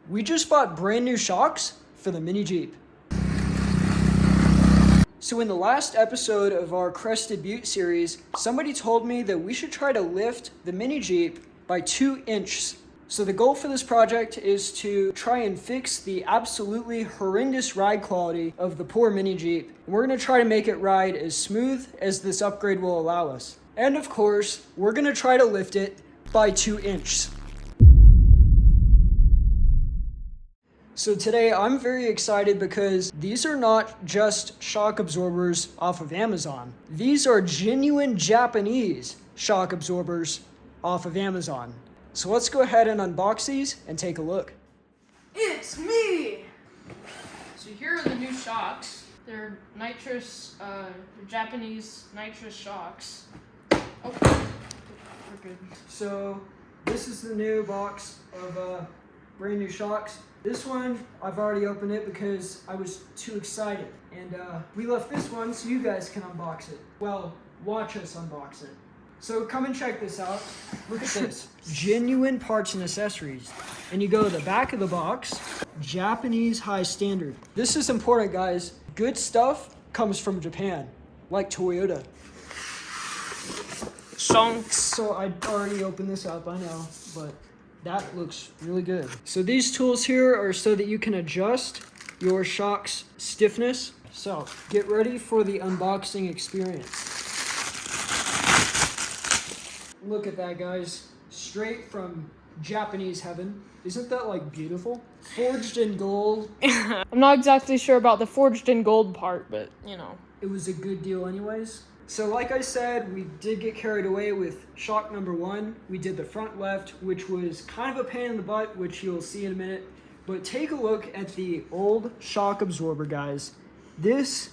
We just bought brand new shocks for the Mini Jeep. So in the last episode of our Crested Butte series, somebody told me that we should try to lift the Mini Jeep by 2 inches. So the goal for this project is to try and fix the absolutely horrendous ride quality of the poor Mini Jeep. We're going to try to make it ride as smooth as this upgrade will allow us. And of course, we're going to try to lift it by 2 inches. So today I'm very excited because these are not just shock absorbers off of Amazon. These are genuine Japanese shock absorbers off of Amazon. So let's go ahead and unbox these and take a look. It's me! So here are the new shocks. They're nitrous, Japanese nitrous shocks. Oh, we're good. So this is the new box of brand new shocks. This one, I've already opened it because I was too excited. And we left this one so you guys can unbox it. Well, watch us unbox it. So come and check this out. Look at this. Genuine parts and accessories. And you go to the back of the box, Japanese high standard. This is important, guys. Good stuff comes from Japan, like Toyota. Shonks. So I already opened this up, I know, but that looks really good. So these tools here are so that you can adjust your shock's stiffness. So get ready for the unboxing experience. Look at that, guys. Straight from Japanese heaven. Isn't that like beautiful? Forged in gold. I'm not exactly sure about the forged in gold part, but you know. It was a good deal anyways. So like I said, we did get carried away with shock number 1. We did the front left, which was kind of a pain in the butt, which you'll see in a minute. But take a look at the old shock absorber, guys. This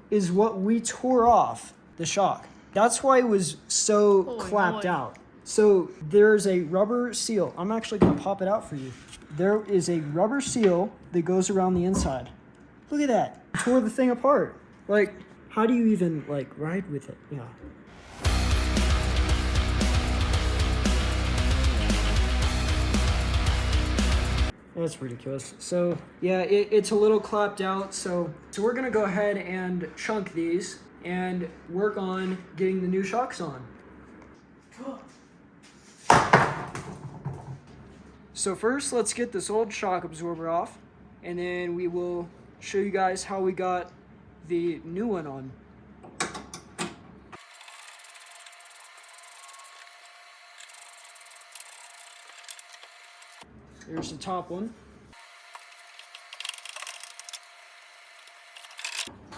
is what we tore off the shock. That's why it was so clapped out. So there's a rubber seal. I'm actually gonna pop it out for you. There is a rubber seal that goes around the inside. Look at that. Tore the thing apart. Like, how do you even like ride with it? Yeah. That's ridiculous. So yeah, it's a little clapped out. So we're gonna go ahead and chunk these and work on getting the new shocks on. So first, let's get this old shock absorber off, and then we will show you guys how we got the new one on. There's the top one.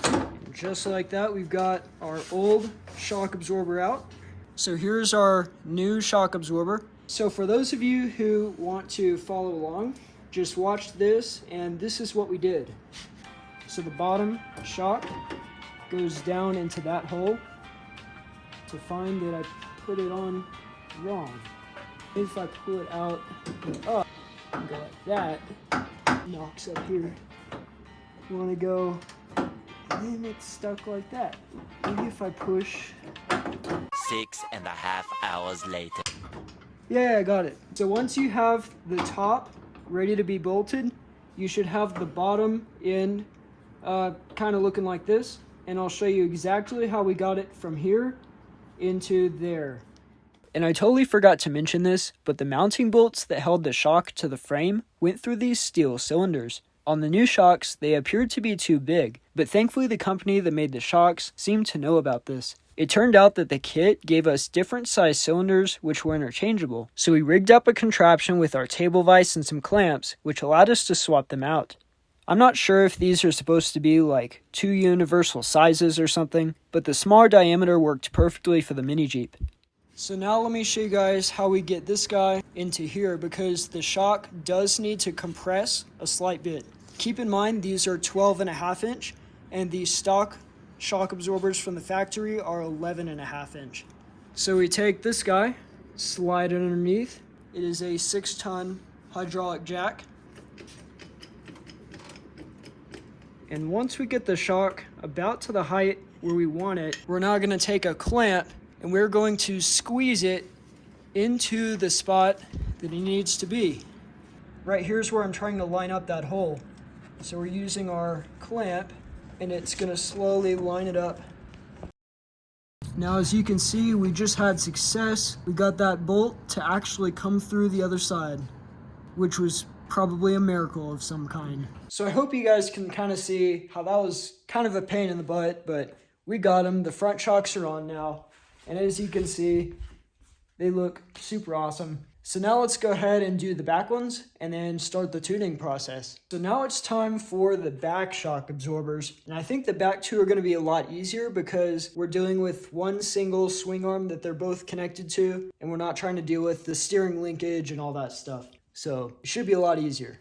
And just like that, we've got our old shock absorber out. So here's our new shock absorber. So for those of you who want to follow along, just watch this, and this is what we did. So the bottom shock goes down into that hole to find that I put it on wrong. If I pull it out and up and go like that, knocks up here. You want to go, and then it's stuck like that. Maybe if I push. 6.5 hours later. Yeah, I got it. So once you have the top ready to be bolted, you should have the bottom end kind of looking like this. And I'll show you exactly how we got it from here into there. And I totally forgot to mention this, but the mounting bolts that held the shock to the frame went through these steel cylinders. On the new shocks, they appeared to be too big, but thankfully the company that made the shocks seemed to know about this. It turned out that the kit gave us different size cylinders which were interchangeable, so we rigged up a contraption with our table vise and some clamps, which allowed us to swap them out. I'm not sure if these are supposed to be like 2 universal sizes or something, but the smaller diameter worked perfectly for the Mini Jeep. So now let me show you guys how we get this guy into here, because the shock does need to compress a slight bit. Keep in mind these are 12.5 inch, and the stock shock absorbers from the factory are 11.5 inch. So we take this guy, slide it underneath. It is a 6-ton hydraulic jack. And once we get the shock about to the height where we want it, we're now going to take a clamp and we're going to squeeze it into the spot that it needs to be. right here's where I'm trying to line up that hole. So we're using our clamp, and it's going to slowly line it up. Now, as you can see, we just had success. We got that bolt to actually come through the other side, which was probably a miracle of some kind. So I hope you guys can kind of see how that was kind of a pain in the butt, but we got them. The front shocks are on now, and as you can see, they look super awesome. So now let's go ahead and do the back ones and then start the tuning process. So now it's time for the back shock absorbers. And I think the back two are going to be a lot easier because we're dealing with one single swing arm that they're both connected to, and we're not trying to deal with the steering linkage and all that stuff. So it should be a lot easier.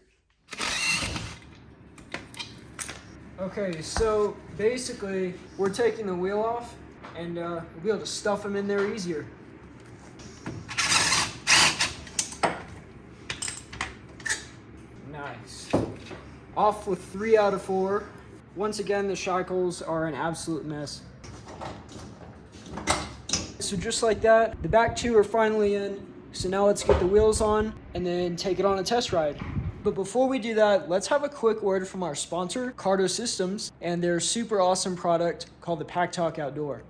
Okay, so basically we're taking the wheel off and we'll be able to stuff them in there easier. Nice. Off with 3 out of 4. Once again, the shackles are an absolute mess. So just like that, the back two are finally in. So now let's get the wheels on and then take it on a test ride. But before we do that, let's have a quick word from our sponsor, Cardo Systems, and their super awesome product called the Pack Talk Outdoor.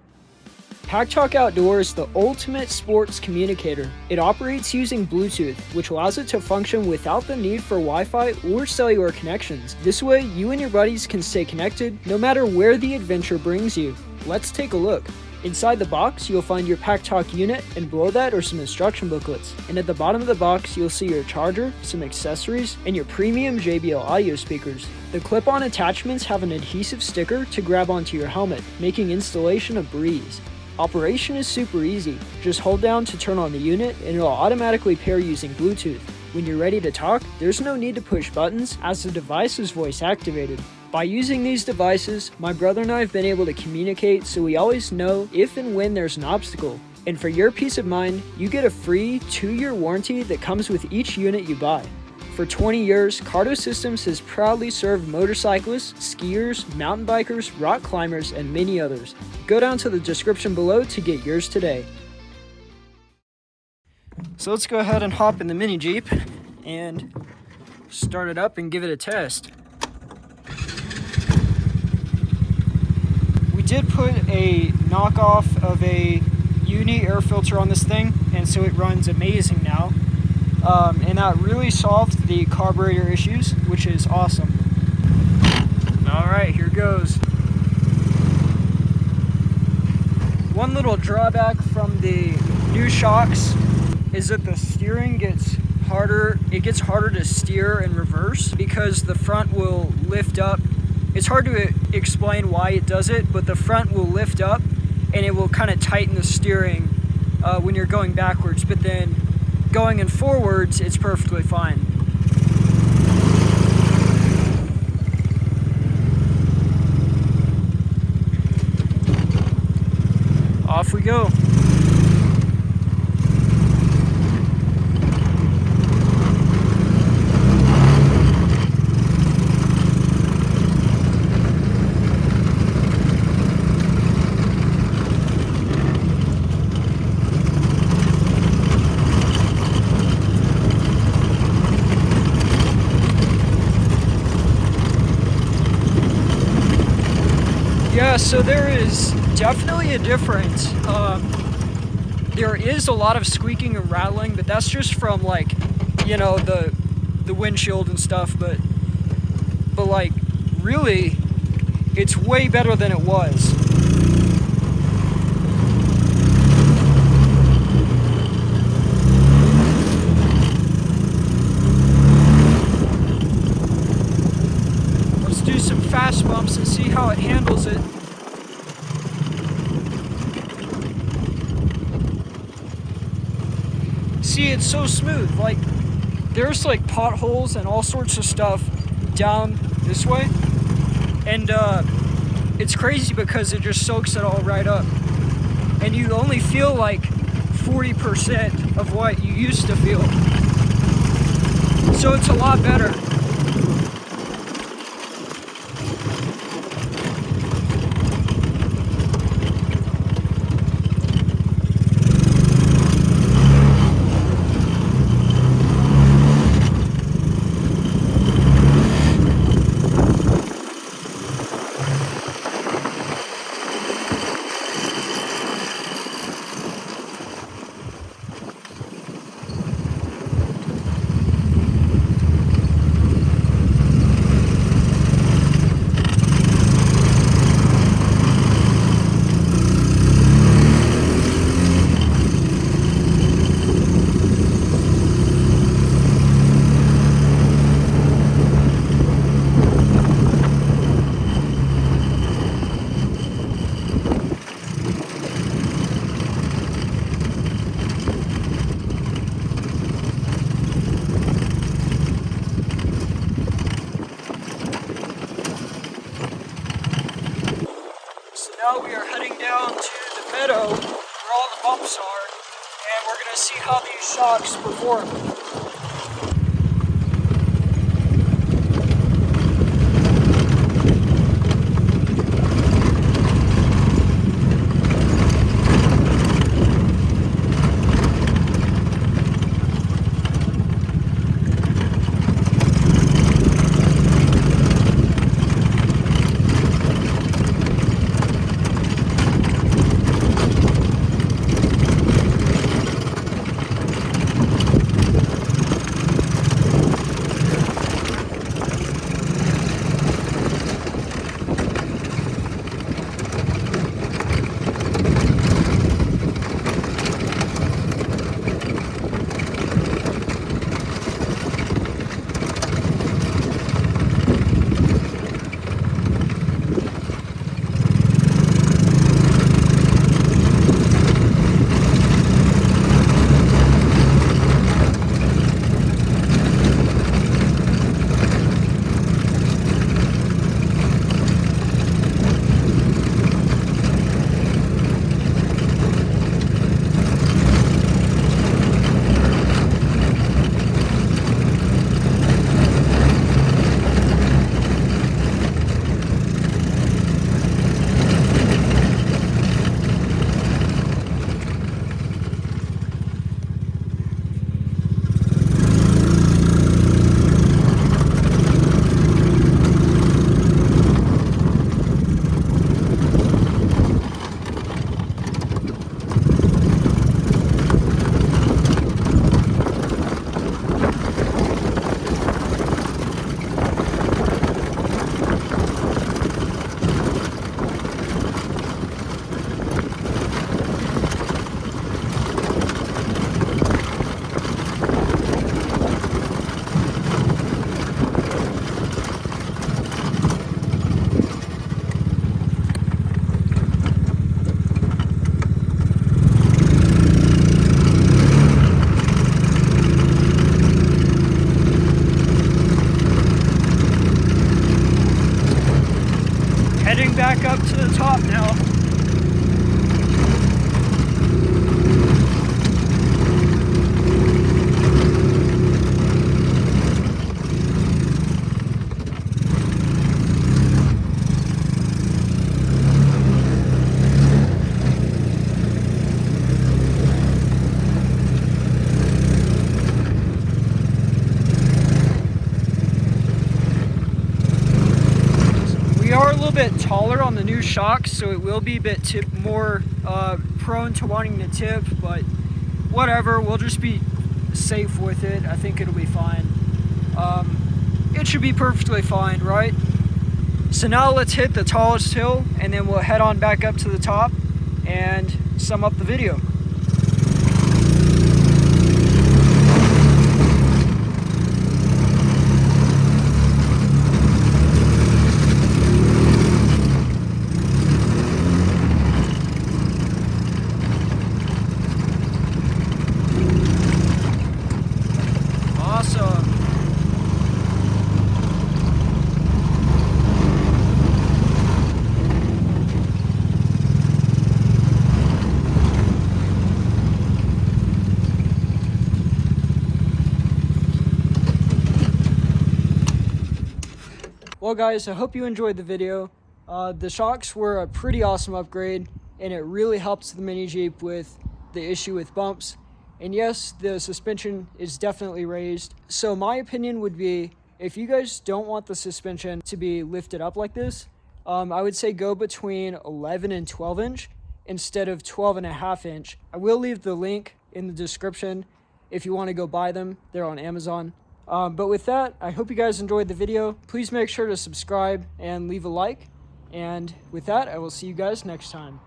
Pack Talk Outdoor is the ultimate sports communicator. It operates using Bluetooth, which allows it to function without the need for Wi-Fi or cellular connections. This way, you and your buddies can stay connected no matter where the adventure brings you. Let's take a look. Inside the box, you'll find your Pack Talk unit, and below that are some instruction booklets. And at the bottom of the box, you'll see your charger, some accessories, and your premium JBL audio speakers. The clip-on attachments have an adhesive sticker to grab onto your helmet, making installation a breeze. Operation is super easy. Just hold down to turn on the unit and it'll automatically pair using Bluetooth. When you're ready to talk, there's no need to push buttons as the device is voice activated. By using these devices, my brother and I have been able to communicate so we always know if and when there's an obstacle. And for your peace of mind, you get a free 2-year warranty that comes with each unit you buy. For 20 years, Cardo Systems has proudly served motorcyclists, skiers, mountain bikers, rock climbers, and many others. Go down to the description below to get yours today. So let's go ahead and hop in the mini Jeep and start it up and give it a test. We did put a knockoff of a uni air filter on this thing, and so it runs amazing now. And that really solved the carburetor issues, which is awesome. Alright, here goes. One little drawback from the new shocks is that the steering gets harder. It gets harder to steer in reverse because the front will lift up. It's hard to explain why it does it, but the front will lift up and it will kind of tighten the steering when you're going backwards, but then going in forwards, it's perfectly fine. Off we go. Yeah, so there is definitely a difference. There is a lot of squeaking and rattling, but that's just from like, you know, the windshield and stuff, but like really it's way better than it was. Let's do some fast bumps and see how it handles it. See, it's so smooth. Like, there's like potholes and all sorts of stuff down this way, and it's crazy because it just soaks it all right up, and you only feel like 40% of what you used to feel, so it's a lot better. now we are heading down to the meadow where all the bumps are, and we're going to see how these shocks perform. Heading back up to the top now. We are a little bit taller on the new shocks, so it will be a bit more prone to wanting to tip, but whatever, we'll just be safe with it. I think it'll be fine. It should be perfectly fine, right? So now let's hit the tallest hill, and then we'll head on back up to the top and sum up the video. Awesome. Well guys, I hope you enjoyed the video. The shocks were a pretty awesome upgrade, and it really helps the Mini Jeep with the issue with bumps. And yes, the suspension is definitely raised. So my opinion would be, if you guys don't want the suspension to be lifted up like this, I would say go between 11 and 12 inch instead of 12.5 inch. I will leave the link in the description if you want to go buy them. They're on Amazon. But with that, I hope you guys enjoyed the video. Please make sure to subscribe and leave a like. And with that, I will see you guys next time.